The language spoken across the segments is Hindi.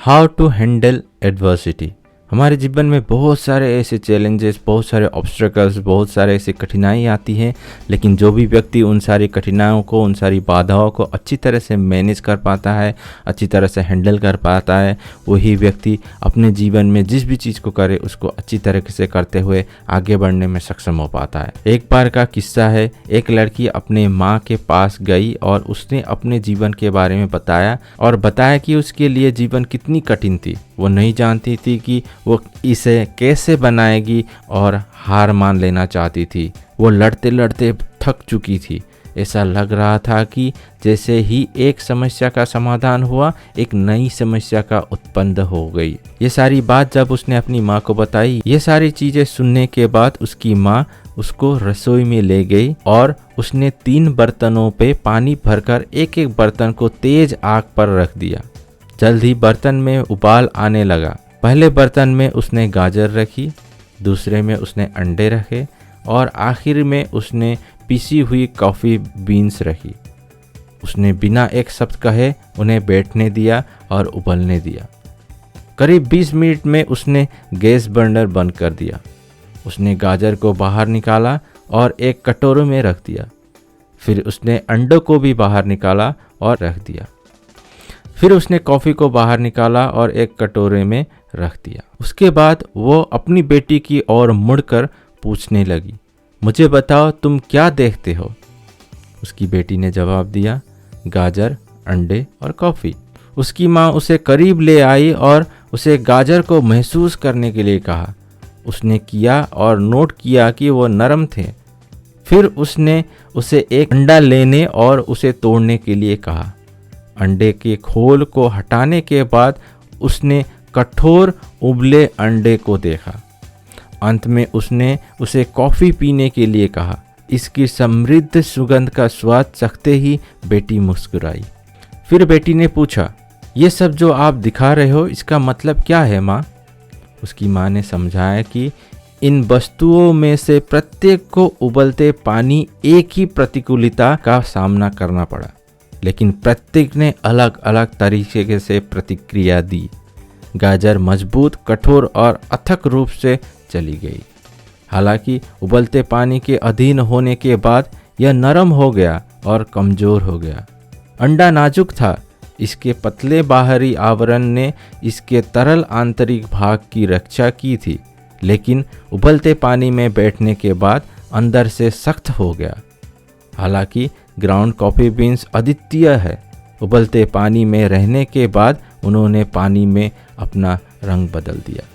How to handle adversity. हमारे जीवन में बहुत सारे ऐसे चैलेंजेस, बहुत सारे ऑब्स्टेकल्स, बहुत सारे ऐसे कठिनाई आती हैं, लेकिन जो भी व्यक्ति उन सारी कठिनाइयों को, उन सारी बाधाओं को अच्छी तरह से मैनेज कर पाता है, अच्छी तरह से हैंडल कर पाता है, वही व्यक्ति अपने जीवन में जिस भी चीज़ को करे उसको अच्छी तरीके से करते हुए आगे बढ़ने में सक्षम हो पाता है। एक बार का किस्सा है, एक लड़की अपने माँ के पास गई और उसने अपने जीवन के बारे में बताया कि उसके लिए जीवन कितनी कठिन थी। वो नहीं जानती थी कि वो इसे कैसे बनाएगी और हार मान लेना चाहती थी। वो लड़ते लड़ते थक चुकी थी। ऐसा लग रहा था कि जैसे ही एक समस्या का समाधान हुआ, एक नई समस्या का उत्पन्न हो गई। ये सारी बात जब उसने अपनी माँ को बताई, ये सारी चीज़ें सुनने के बाद उसकी माँ उसको रसोई में ले गई और उसने 3 बर्तनों पे पानी भरकर एक एक बर्तन को तेज आग पर रख दिया। जल्द ही बर्तन में उबाल आने लगा। पहले बर्तन में उसने गाजर रखी, दूसरे में उसने अंडे रखे और आखिर में उसने पिसी हुई कॉफ़ी बीन्स रखी। उसने बिना एक शब्द कहे उन्हें बैठने दिया और उबलने दिया। करीब 20 मिनट में उसने गैस बर्नर बंद कर दिया। उसने गाजर को बाहर निकाला और एक कटोरे में रख दिया। फिर उसने अंडों को भी बाहर निकाला और रख दिया। फिर उसने कॉफ़ी को बाहर निकाला और एक कटोरे में रख दिया। उसके बाद वो अपनी बेटी की ओर मुड़कर पूछने लगी, मुझे बताओ तुम क्या देखते हो? उसकी बेटी ने जवाब दिया, गाजर, अंडे और कॉफ़ी। उसकी माँ उसे करीब ले आई और उसे गाजर को महसूस करने के लिए कहा। उसने किया और नोट किया कि वो नरम थे। फिर उसने उसे एक अंडा लेने और उसे तोड़ने के लिए कहा। अंडे के खोल को हटाने के बाद उसने कठोर उबले अंडे को देखा। अंत में उसने उसे कॉफ़ी पीने के लिए कहा। इसकी समृद्ध सुगंध का स्वाद चखते ही बेटी मुस्कुराई। फिर बेटी ने पूछा, ये सब जो आप दिखा रहे हो इसका मतलब क्या है माँ? उसकी माँ ने समझाया कि इन वस्तुओं में से प्रत्येक को उबलते पानी एक ही प्रतिकूलता का सामना करना पड़ा, लेकिन प्रत्येक ने अलग अलग तरीके से प्रतिक्रिया दी। गाजर मजबूत, कठोर और अथक रूप से चली गई। हालांकि उबलते पानी के अधीन होने के बाद यह नरम हो गया और कमज़ोर हो गया। अंडा नाजुक था, इसके पतले बाहरी आवरण ने इसके तरल आंतरिक भाग की रक्षा की थी, लेकिन उबलते पानी में बैठने के बाद अंदर से सख्त हो गया। हालांकि ग्राउंड कॉफ़ी बीन्स अद्वितीय है। उबलते पानी में रहने के बाद उन्होंने पानी में अपना रंग बदल दिया।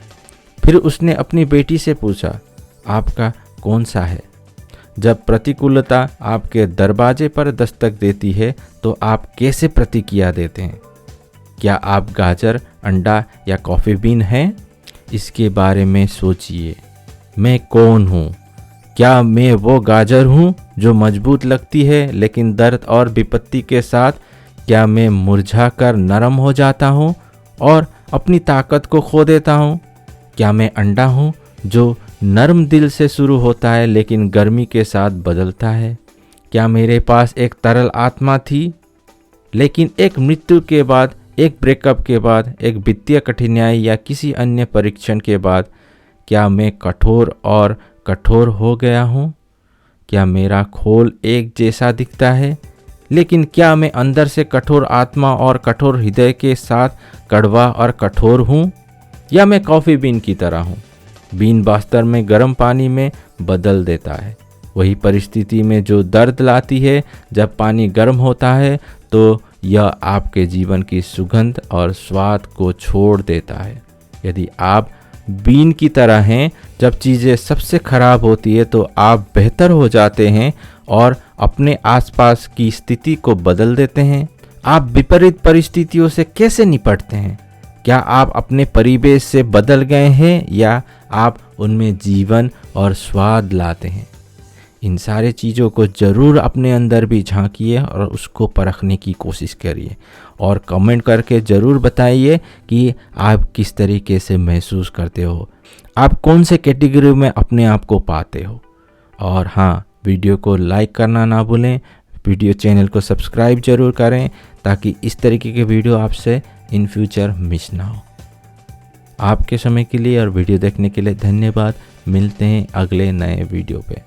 फिर उसने अपनी बेटी से पूछा, आपका कौन सा है? जब प्रतिकूलता आपके दरवाजे पर दस्तक देती है तो आप कैसे प्रतिक्रिया देते हैं? क्या आप गाजर, अंडा या कॉफ़ी बीन हैं? इसके बारे में सोचिए। मैं कौन हूँ? क्या मैं वो गाजर हूँ जो मजबूत लगती है लेकिन दर्द और विपत्ति के साथ? क्या मैं मुरझा कर नरम हो जाता हूँ और अपनी ताकत को खो देता हूँ? क्या मैं अंडा हूँ जो नरम दिल से शुरू होता है लेकिन गर्मी के साथ बदलता है? क्या मेरे पास एक तरल आत्मा थी लेकिन एक मृत्यु के बाद, एक ब्रेकअप के बाद, एक वित्तीय कठिनाई या किसी अन्य परीक्षण के बाद क्या मैं कठोर हो गया हूँ? क्या मेरा खोल एक जैसा दिखता है, लेकिन क्या मैं अंदर से कठोर आत्मा और कठोर हृदय के साथ कड़वा और कठोर हूँ? या मैं कॉफ़ी बीन की तरह हूँ? बीन वास्तव में गर्म पानी में बदल देता है। वही परिस्थिति में जो दर्द लाती है, जब पानी गर्म होता है तो यह आपके जीवन की सुगंध और स्वाद को छोड़ देता है। यदि आप बीन की तरह हैं, जब चीज़ें सबसे खराब होती है तो आप बेहतर हो जाते हैं और अपने आसपास की स्थिति को बदल देते हैं। आप विपरीत परिस्थितियों से कैसे निपटते हैं? क्या आप अपने परिवेश से बदल गए हैं या आप उनमें जीवन और स्वाद लाते हैं? इन सारे चीज़ों को ज़रूर अपने अंदर भी झांकिए और उसको परखने की कोशिश करिए और कमेंट करके ज़रूर बताइए कि आप किस तरीके से महसूस करते हो, आप कौन से कैटेगरी में अपने आप को पाते हो। और हाँ, वीडियो को लाइक करना ना भूलें, वीडियो चैनल को सब्सक्राइब ज़रूर करें ताकि इस तरीके के वीडियो आपसे इन फ्यूचर मिस ना हो। आपके समय के लिए और वीडियो देखने के लिए धन्यवाद। मिलते हैं अगले नए वीडियो पे।